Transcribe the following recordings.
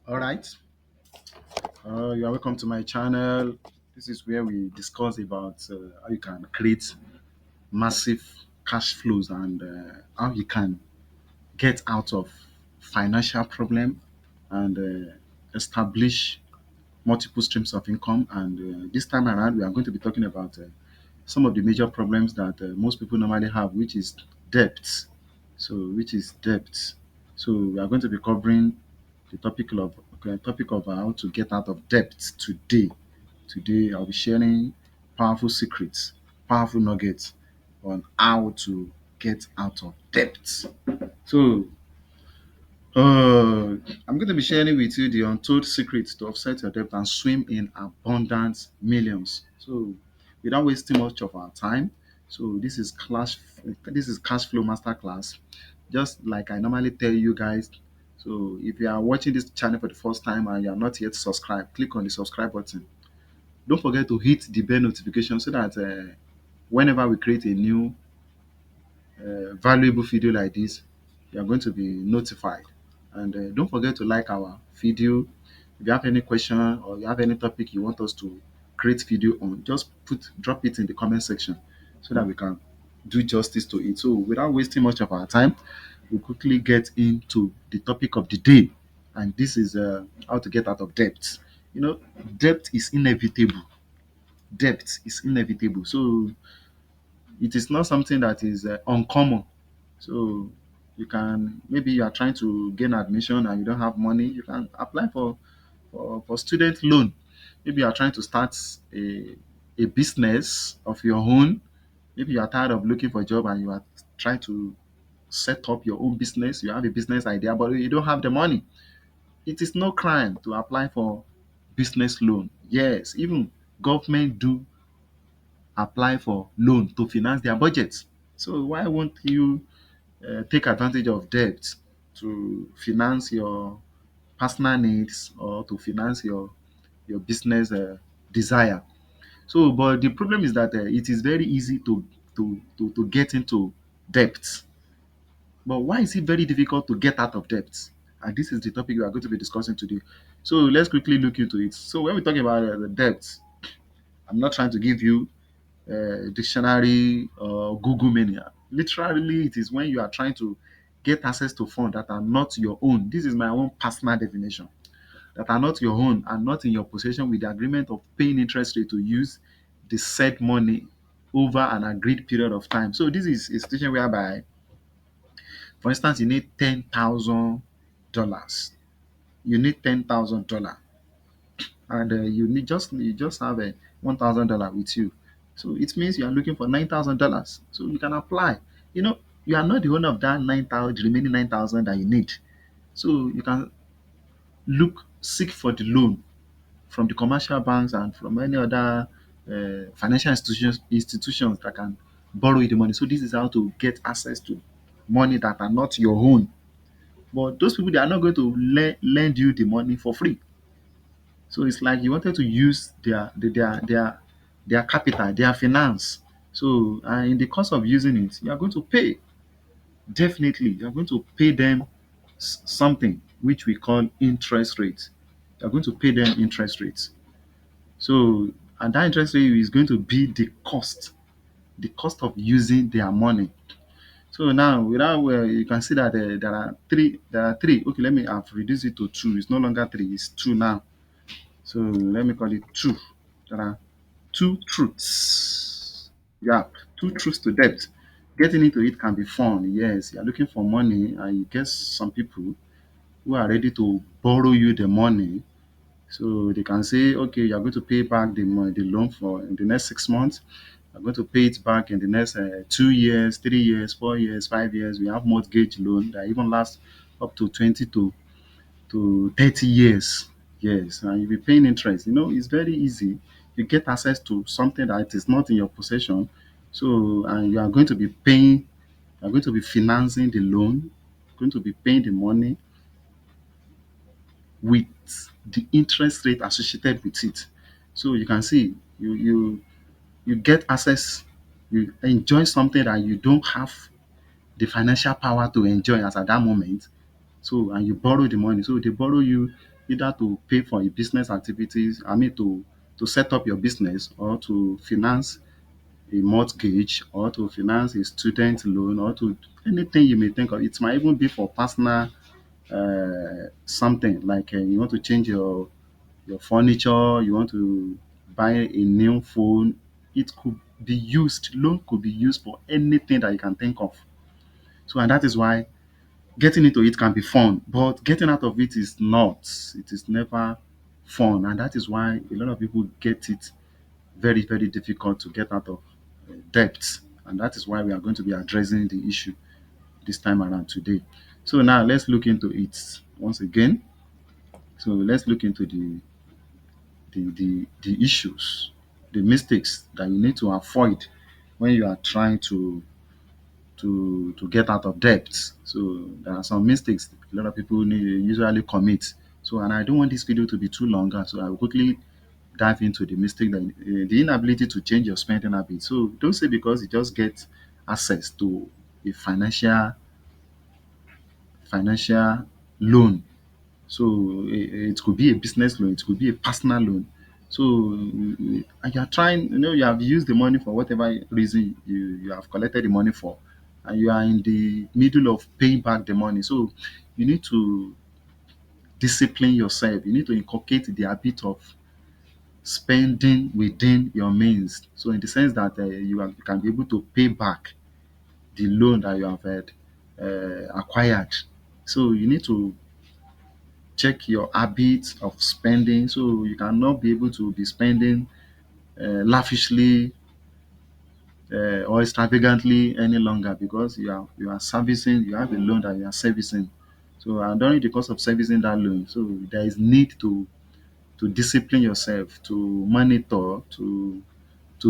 All right. You are welcome to my channel. This is where we discuss about how you can create massive cash flows and how you can get out of financial problem and establish multiple streams of income. And this time around, we are going to be talking about some of the major problems that most people normally have, which is debt. Which is debt. So, we are going to be covering the topic of how to get out of debt today. Today, I'll be sharing powerful secrets, powerful nuggets on how to get out of debt. So, I'm going to be sharing with you the untold secrets to offset your debt and swim in abundant millions. So, without wasting much of our time, so this is cash flow masterclass. Just like I normally tell you guys. So, if you are watching this channel for the first time and you are not yet subscribed, click on the subscribe button. Don't forget to hit the bell notification so that whenever we create a new valuable video like this, you are going to be notified. And don't forget to like our video. If you have any question or you have any topic you want us to create video on, just drop it in the comment section so that we can do justice to it. So without wasting much of our time, we'll quickly get into the topic of the day. And this is how to get out of debt. You know, debt is inevitable. Debt is inevitable. So it is not something that is uncommon. So you can, maybe you are trying to gain admission and you don't have money, you can apply for student loan. Maybe you are trying to start a business of your own. Maybe you are tired of looking for a job and you are trying to set up your own business. You have a business idea, but you don't have the money. It is no crime to apply for business loan. Yes, even government do apply for loan to finance their budgets. So why won't you take advantage of debt to finance your personal needs or to finance your business desire? So, but the problem is that it is very easy to get into debt. But why is it very difficult to get out of debt? And this is the topic we are going to be discussing today. So let's quickly look into it. So when we talk about the debt, I'm not trying to give you dictionary or Google mania. Literally, it is when you are trying to get access to funds that are not your own. This is my own personal definition. That are not your own and not in your possession with the agreement of paying interest rate to use the said money over an agreed period of time. So this is a situation whereby, for instance, you need $10,000. You need $10,000 and you just have a $1,000 with you. So it means you are looking for $9,000. So you can apply. You know, you are not the owner of that 9,000, the remaining 9,000 that you need. So you can seek for the loan from the commercial banks and from any other financial institutions that can borrow you the money. So this is how to get access to money that are not your own. But those people, they are not going to lend you the money for free. So it's like you wanted to use their capital, their finance. So in the course of using it, you are going to pay. Definitely, you are going to pay them something which we call interest rate. You are going to pay them interest rates. So and that interest rate is going to be the cost of using their money. So now, without you can see that there are three. There are three. Okay, let me have reduced it to two. It's no longer three. It's two now. So let me call it two. There are two truths. Yeah, two truths to debt. Getting into it can be fun. Yes, you're looking for money, and you get some people who are ready to borrow you the money. So they can say, okay, you're going to pay back the loan for in the next 6 months. You're going to pay it back in the next 2 years, 3 years, 4 years, 5 years. We have mortgage loan that even lasts up to 20 to 30 years. Yes, and you'll be paying interest. You know, it's very easy. You get access to something that is not in your possession. So, and you are going to be paying, you are going to be financing the loan, going to be paying the money with the interest rate associated with it. So you can see you get access, you enjoy something that you don't have the financial power to enjoy as at that moment. So and you borrow the money. So they borrow you either to pay for your business activities, I mean to set up your business, or to finance a mortgage, or to finance a student loan, or to anything you may think of. It might even be for personal something like you want to change your furniture, you want to buy a new phone. It could be used, loan could be used for anything that you can think of. So, and that is why getting into it can be fun, but getting out of it is not. It is never fun, and that is why a lot of people get it very, very difficult to get out of debt. And that is why we are going to be addressing the issue this time around today. So now let's look into it once again. So let's look into the issues, the mistakes that you need to avoid when you are trying to get out of debt. So there are some mistakes a lot of people usually commit. So, and I don't want this video to be too longer, so I will quickly dive into the mistake that the inability to change your spending habit. So don't say because you just get access to a financial loan. So it could be a business loan, it could be a personal loan. So and you are trying, you have used the money for whatever reason you have collected the money for, and you are in the middle of paying back the money. So you need to discipline yourself. You need to inculcate the habit of spending within your means. So in the sense that you can be able to pay back the loan that you have acquired. So you need to check your habits of spending, so you cannot be able to be spending lavishly or extravagantly any longer, because you are servicing, you have a loan that you are servicing. So and during the course of servicing that loan, so there is need to discipline yourself, to monitor, to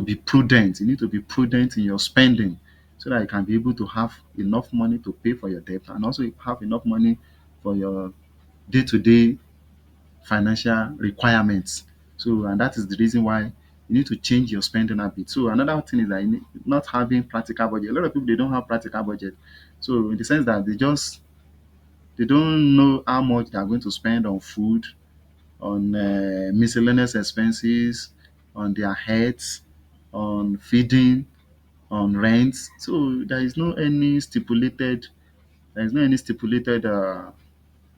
be prudent. You need to be prudent in your spending, so that you can be able to have enough money to pay for your debt, and also have enough money for your day-to-day financial requirements. So, and that is the reason why you need to change your spending habit. So, another thing is that not having practical budget. A lot of people, they don't have practical budget. So, in the sense that they don't know how much they are going to spend on food, on miscellaneous expenses, on their heads, on feeding, on rent. So, there is no any stipulated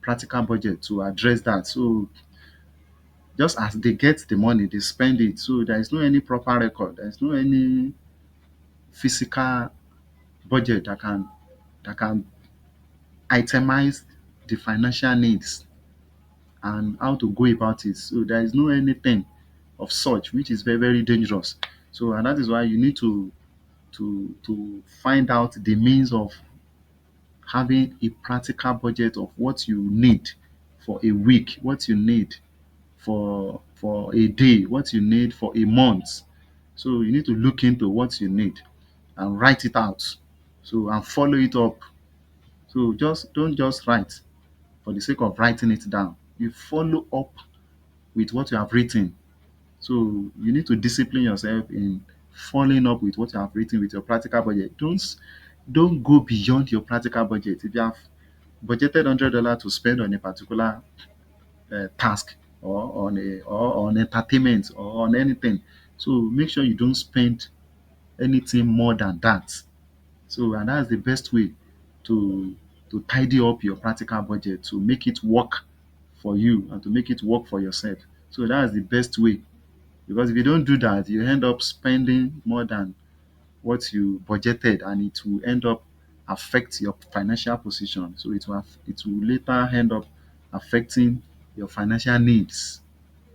practical budget to address that. So just as they get the money, they spend it. So there is no any proper record. There is no any physical budget that can itemize the financial needs and how to go about it. So there is no anything of such, which is very, very dangerous. So and that is why you need to find out the means of having a practical budget of what you need for a week, what you need for a day, what you need for a month. So you need to look into what you need and write it out. So and follow it up. So just don't just write for the sake of writing it down. You follow up with what you have written. So you need to discipline yourself in following up with what you have written with your practical budget. Don't go beyond your practical budget. If you have budgeted $100 to spend on a particular task, or on entertainment, or on anything. So make sure you don't spend anything more than that. So and that's the best way to tidy up your practical budget, to make it work for you and to make it work for yourself. So that's the best way, because if you don't do that, you end up spending more than what you budgeted, and it will end up affect your financial position. So it will later end up affecting your financial needs,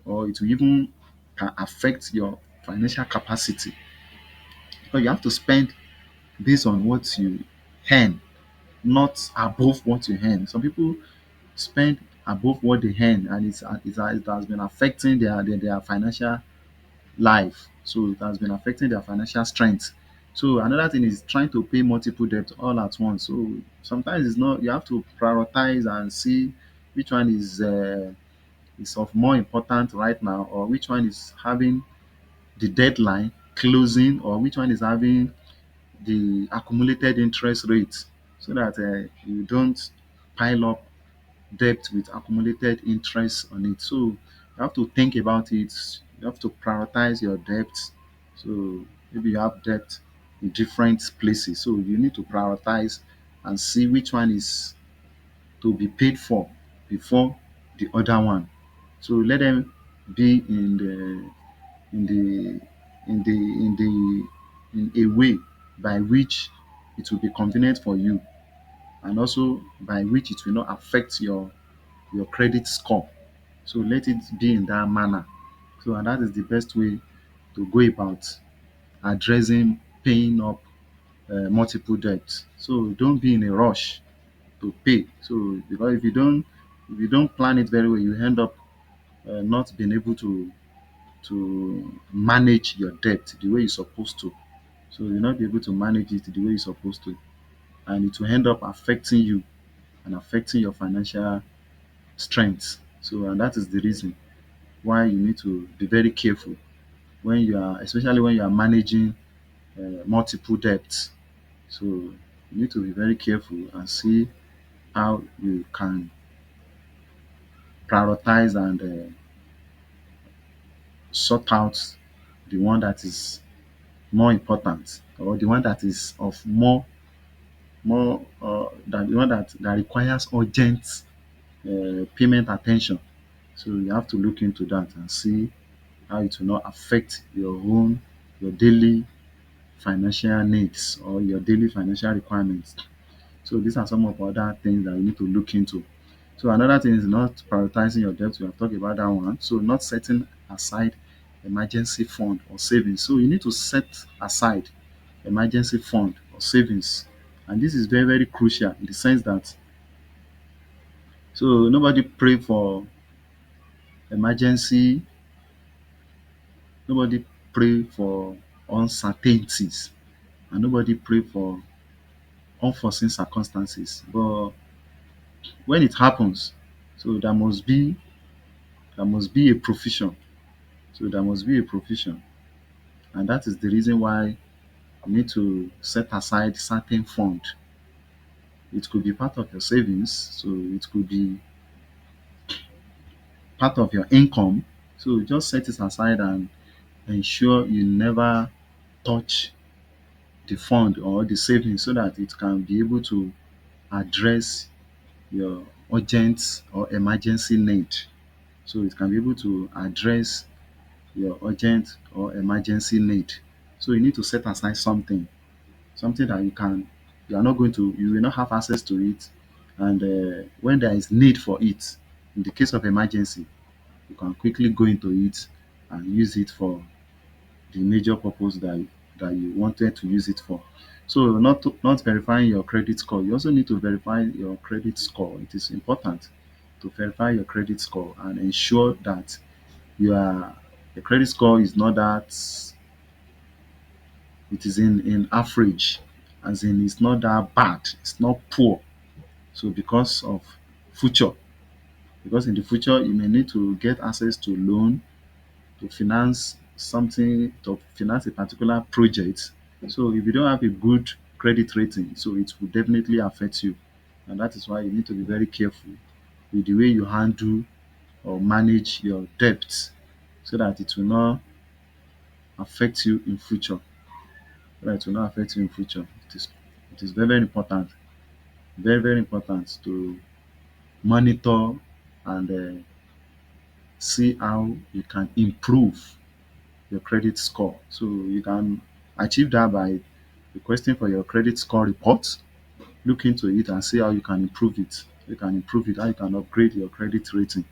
or it will even can affect your financial capacity, because you have to spend based on what you earn, not above what you earn. Some people spend above what they earn, and it has been affecting their financial life. So it has been affecting their financial strength. So another thing is trying to pay multiple debts all at once. So sometimes it's not, you have to prioritize and see which one is of more important right now, or which one is having the deadline closing, or which one is having the accumulated interest rate, so that you don't pile up debt with accumulated interest on it. So you have to think about it. You have to prioritize your debt. So maybe you have debt in different places. So you need to prioritize and see which one is to be paid for before the other one. So let them be in the in a way by which it will be convenient for you, and also by which it will not affect your credit score. So let it be in that manner. So and that is the best way to go about addressing paying up multiple debts. So don't be in a rush to pay. So because if you don't plan it very well, you end up not being able to manage your debt the way you're supposed to. So you'll not be able to manage it the way you're supposed to, and it will end up affecting you and affecting your financial strength. So and that is the reason why you need to be very careful when you are, especially when you are managing multiple debts. So you need to be very careful and see how you can prioritize and sort out the one that is more important, or the one that is of more, the one that requires urgent payment attention. So you have to look into that and see how it will not affect your daily financial needs or your daily financial requirements. So these are some of other things that you need to look into. So another thing is not prioritizing your debt. We have talked about that one. So not setting aside emergency fund or savings. So you need to set aside emergency fund or savings. And this is very, very crucial in the sense that so nobody pray for emergency, nobody pray for uncertainties, and nobody pray for unforeseen circumstances. But when it happens, so there must be a provision. So there must be a provision. And that is the reason why you need to set aside certain fund. It could be part of your savings, so it could be part of your income. So just set it aside and ensure you never touch the fund or the savings so that it can be able to address your urgent or emergency need. So it can be able to address your urgent or emergency need. So you need to set aside something that you are not going to, you will not have access to it. And when there is need for it, in the case of emergency, you can quickly go into it and use it for the major purpose that you wanted to use it for. So not verifying your credit score. You also need to verify your credit score. It is important to verify your credit score and ensure that your credit score is not that it is in average, as in it's not that bad, it's not poor. So because of future, because in the future you may need to get access to loan to finance something, to finance a particular project. So if you don't have a good credit rating, so it will definitely affect you. And that is why you need to be very careful with the way you handle or manage your debts so that it will not affect you in future. So that it will not affect you in future. It is very, very important, very, very important to monitor and see how you can improve your credit score. So you can achieve that by requesting for your credit score report, look into it and see how you can improve it. You can improve it, how you can upgrade your credit rating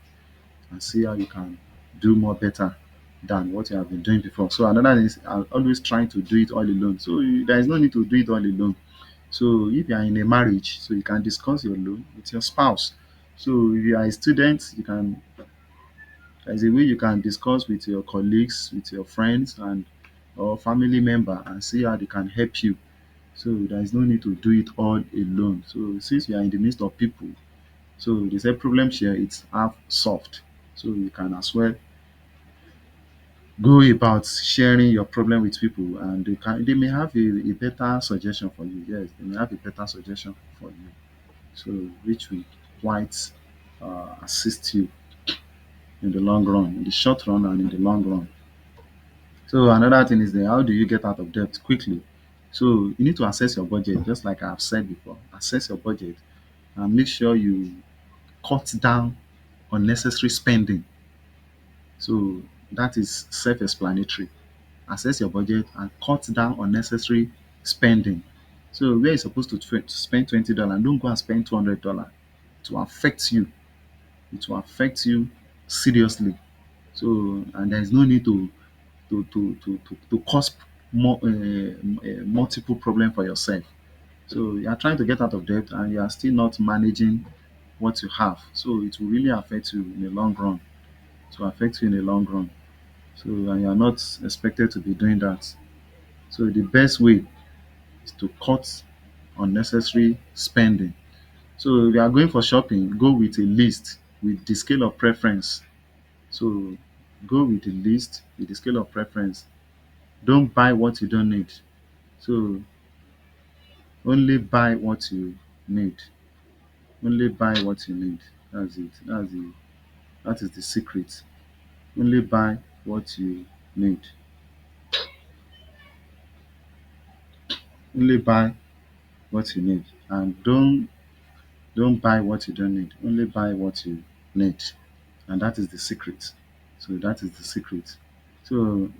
and see how you can do more better than what you have been doing before. So another thing is always trying to do it all alone. So there is no need to do it all alone. So if you are in a marriage, so you can discuss your loan with your spouse. So if you are a student, you can there's a way you can discuss with your colleagues, with your friends and or family member and see how they can help you. So there is no need to do it all alone. So since you are in the midst of people, so they say problem share it's half solved. So you can as well go about sharing your problem with people and they may have a better suggestion for you. Yes, they may have a better suggestion for you. So which will quite assist you in the long run, in the short run and in the long run. So another thing is that how do you get out of debt quickly? So you need to assess your budget, just like I've said before. Assess your budget and make sure you cut down unnecessary spending. So that is self-explanatory. Assess your budget and cut down unnecessary spending. So where you're supposed to spend $20, don't go and spend $200. It will affect you. It will affect you seriously. So and there is no need to cause multiple problem for yourself. So you are trying to get out of debt and you are still not managing what you have. So it will really affect you in the long run. It will affect you in the long run. So and you are not expected to be doing that. So the best way is to cut unnecessary spending. So if you are going for shopping, go with a list with the scale of preference. So go with the list with the scale of preference. Don't buy what you don't need. So only buy what you need. Only buy what you need. That's it. That is the secret. Only buy what you need. Only buy what you need. And don't buy what you don't need. Only buy what you need. And that is the secret. So that is the secret. So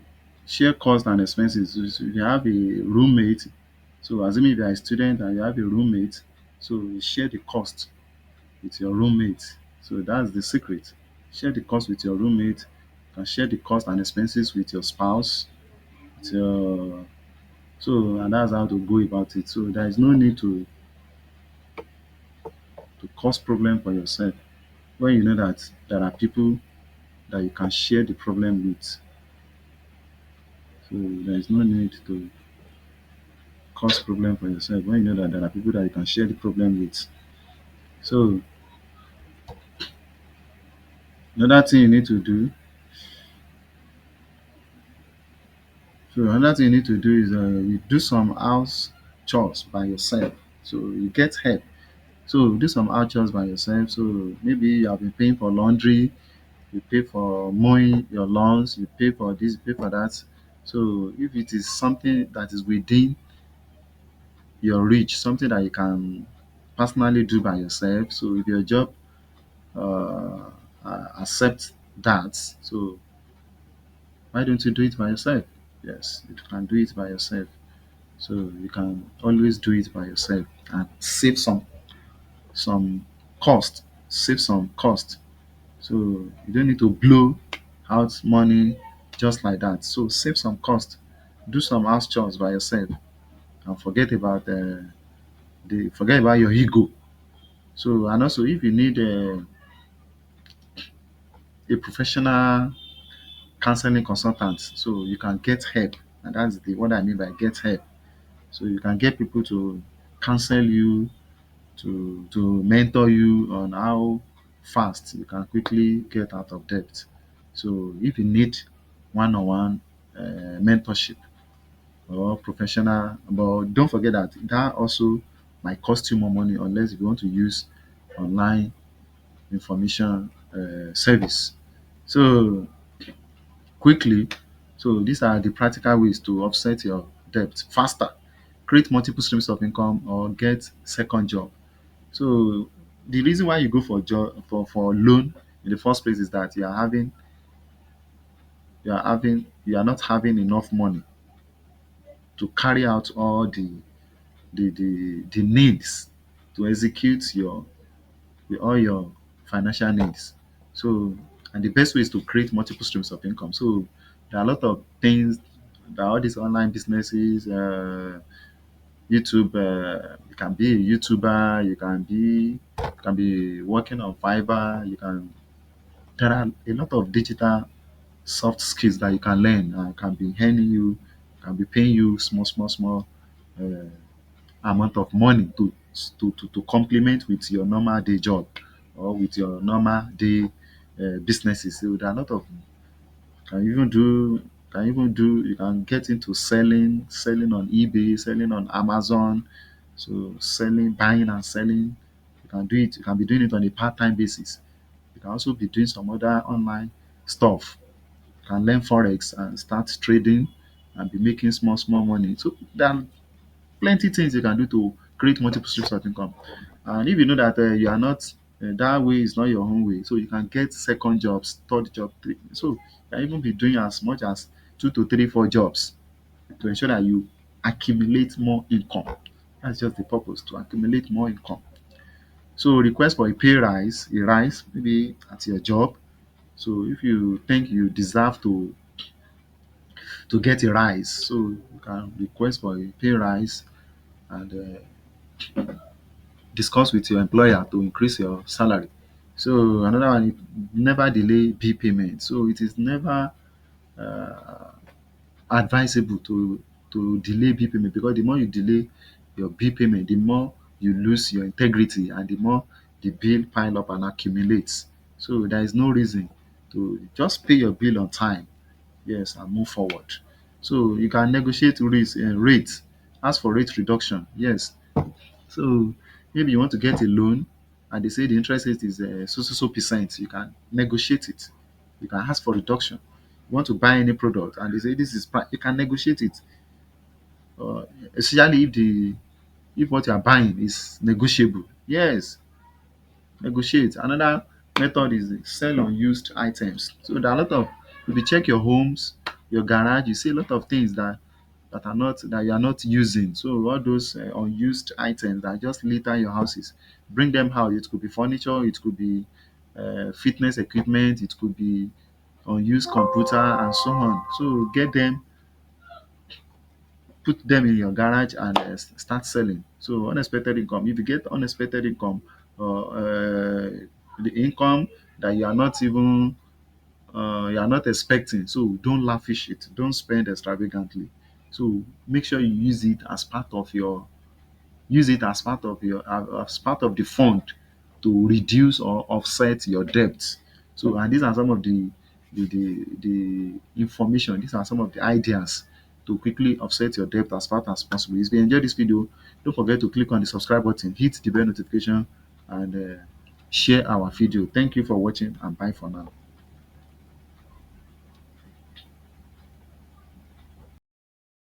share cost and expenses. So if you have a roommate, so assuming if you are a student and you have a roommate, so you share the cost with your roommate. So that's the secret. Share the cost with your roommate. You can share the cost and expenses with your spouse. With your, so and that's how to go about it. So there is no need to cause problem for yourself when you know that there are people that you can share the problem with. So there is no need to cause problem for yourself when you know that there are people that you can share the problem with. So another thing you need to do. So another thing you need to do is you do some house chores by yourself. So you get help. So do some house chores by yourself. So maybe you have been paying for laundry, you pay for mowing your lawns, you pay for this, you pay for that. So if it is something that is within your reach, something that you can personally do by yourself. So if your job uh, accept that, so why don't you do it by yourself? Yes, you can do it by yourself. So you can always do it by yourself and save some cost. Save some cost. So you don't need to blow out money just like that. So save some cost. Do some house chores by yourself and forget about your ego. So and also if you need a professional counseling consultant, so you can get help. And that's the what I mean by get help. So you can get people to counsel you, to mentor you on how fast you can quickly get out of debt. So if you need one-on-one mentorship or professional, but don't forget that that also might cost you more money unless if you want to use online information service. So quickly, so these are the practical ways to offset your debt faster. Create multiple streams of income or get second job. So the reason why you go for job for loan in the first place is that you are not having enough money to carry out all the needs to execute all your financial needs. So and the best way is to create multiple streams of income. So there are a lot of things that all these online businesses, YouTube, you can be a YouTuber, you can be working on Fiverr, you can there are a lot of digital soft skills that you can learn and can be earning you, can be paying you small uh, amount of money to complement with your normal day job or with your normal day businesses. So there are a lot of can even do you can get into selling on eBay, selling on Amazon, so selling, buying and selling. You can be doing it on a part-time basis. can also be doing some other online stuff. You can learn forex and start trading and be making small money. So there are plenty things you can do to create multiple streams of income. And if you know that you are not that way is not your own way, so you can get second jobs, third job, so you can even be doing as much as 2 to 3, 4 jobs to ensure that you accumulate more income. That's just the purpose, to accumulate more income. So request for a pay rise, maybe at your job. So if you think you deserve to get a rise, so you can request for a pay rise and discuss with your employer to increase your salary. So another one, never delay bill payment. So it is never uh, advisable to delay bill payment, because the more you delay your bill payment, the more you lose your integrity and the more the bill pile up and accumulates. So there is no reason to just pay your bill on time, yes, and move forward. So you can negotiate rate, ask for rate reduction, yes. So maybe you want to get a loan and they say the interest rate is so percent. You can negotiate it. You can ask for reduction. You want to buy any product and they say this is you can negotiate it. Uh, Especially if what you are buying is negotiable. Yes, negotiate. Another method is sell unused items. So there are a lot of, if you check your homes, your garage, you see a lot of things that you are not using. So all those unused items that just litter your houses, bring them out. It could be furniture, it could be fitness equipment, it could be unused computer and so on. So get them, put them in your garage and start selling. So unexpected income. If you get unexpected income, the income that you are not expecting, so don't lavish it. Don't spend extravagantly. So make sure you use it as part of the fund to reduce or offset your debts. So, and these are some of the information. These are some of the ideas to quickly offset your debt as far as possible. If you enjoyed this video, don't forget to click on the subscribe button, hit the bell notification, and share our video. Thank you for watching, and bye for now.